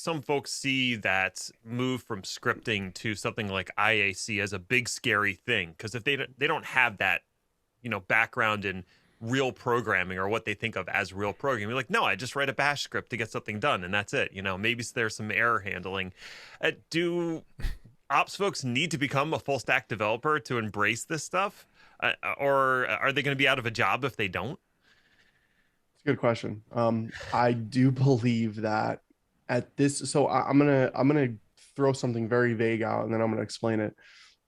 some folks see that move from scripting to something like IAC as a big scary thing, because if they don't have that, background in real programming or what they think of as real programming, like, no, I just write a bash script to get something done and that's it. Maybe there's some error handling. Do ops folks need to become a full stack developer to embrace this stuff, or are they going to be out of a job if they don't? It's a good question. I do believe that at this, so I'm gonna throw something very vague out and then I'm gonna explain it.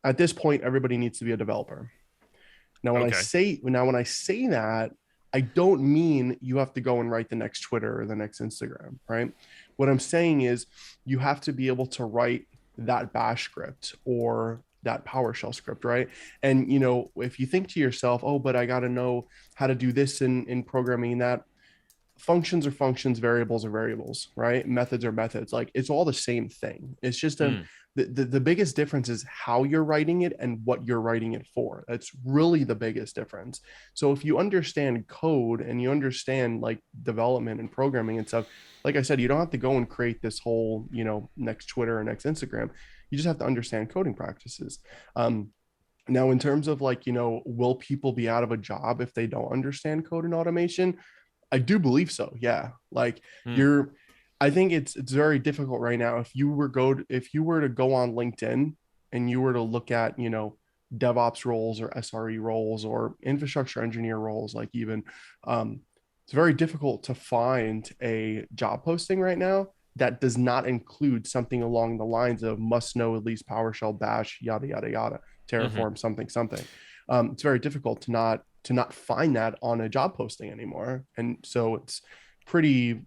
At this point, everybody needs to be a developer. Okay. When I say that, I don't mean you have to go and write the next Twitter or the next Instagram, right? What I'm saying is you have to be able to write that bash script or that PowerShell script, right? And if you think to yourself, oh, but I got to know how to do this in programming, that functions are functions, variables are variables, right? Methods are methods. Like it's all the same thing. It's just Mm. the biggest difference is how you're writing it and what you're writing it for. That's really the biggest difference. So if you understand code and you understand like development and programming and stuff, like I said, you don't have to go and create this whole, next Twitter or next Instagram. You just have to understand coding practices. Now, in terms of like, will people be out of a job if they don't understand code and automation? I do believe so. Yeah. Like Mm. you're I think it's very difficult right now. If you were to go on LinkedIn and you were to look at, DevOps roles or SRE roles or infrastructure engineer roles, like even it's very difficult to find a job posting right now that does not include something along the lines of must know at least PowerShell, Bash, yada yada yada, Hmm. Terraform, something something. It's very difficult to not find that on a job posting anymore. And so it's pretty,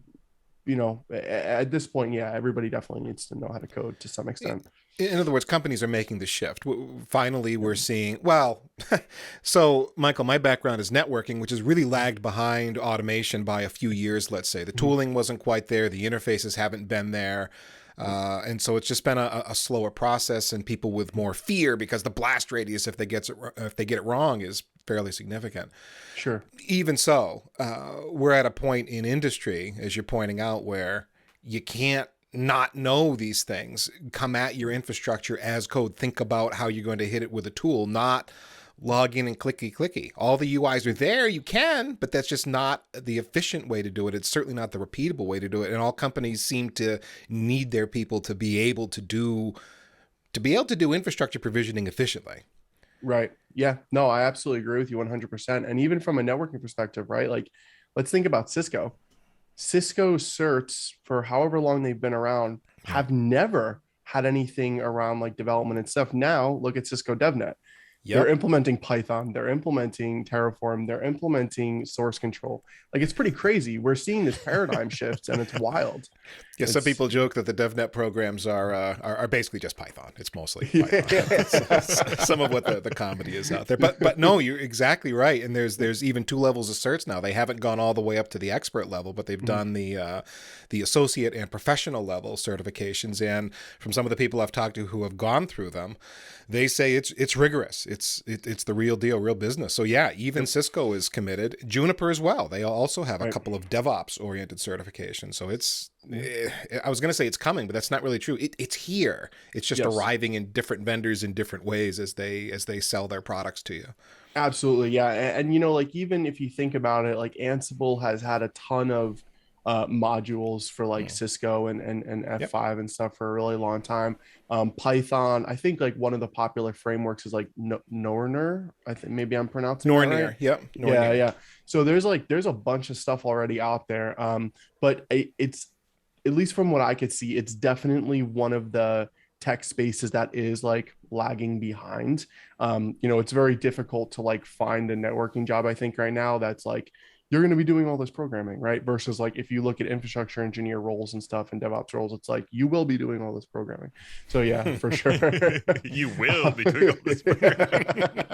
at this point, yeah, everybody definitely needs to know how to code to some extent. In other words, companies are making the shift. Finally, Yeah. we're seeing, well, so Michael, my background is networking, which has really lagged behind automation by a few years, let's say. The Mhm. tooling wasn't quite there, the interfaces haven't been there. And so it's just been a slower process, and people with more fear because the blast radius, if they get it wrong, is fairly significant. Sure. Even so, we're at a point in industry, as you're pointing out, where you can't not know these things. Come at your infrastructure as code. Think about how you're going to hit it with a tool, not log in and clicky clicky. All the UIs are there, you can, but that's just not the efficient way to do it. It's certainly not the repeatable way to do it. And all companies seem to need their people to be able to do infrastructure provisioning efficiently. Right. Yeah. No, I absolutely agree with you 100%. And even from a networking perspective, right? Like, let's think about Cisco. Cisco certs for however long they've been around Yeah. have never had anything around like development and stuff. Now look at Cisco DevNet. They're Yep. implementing Python, they're implementing Terraform, they're implementing source control. Like it's pretty crazy. We're seeing this paradigm shift and it's wild. Yeah, some It's people joke that the DevNet programs are basically just Python. It's mostly Python. That's yeah. some of what the comedy is out there. But no, you're exactly right. And there's even two levels of certs now. They haven't gone all the way up to the expert level, but they've done the associate and professional level certifications. And from some of the people I've talked to who have gone through them, they say it's rigorous. It's the real deal, real business. So yeah, even Yep. Cisco is committed. Juniper as well. They also have a Right. couple of DevOps oriented certifications. So it's Yeah. I was going to say it's coming, but that's not really true. It's here. It's just Yes. arriving in different vendors in different ways as they sell their products to you. Absolutely, yeah, and like even if you think about it, like Ansible has had a ton of modules for like Mm. Cisco and Yep. F5 and stuff for a really long time. Python, I think like one of the popular frameworks is like Norner. I think maybe I'm pronouncing that right. Nornir. Yep. Yeah, Nornir. yeah. So there's a bunch of stuff already out there. But it's at least from what I could see, it's definitely one of the tech spaces that is like lagging behind. It's very difficult to like find a networking job, I think, right now that's like you're going to be doing all this programming, right? Versus like if you look at infrastructure engineer roles and stuff and DevOps roles, it's like you will be doing all this programming. So yeah, for sure. You will be doing all this programming.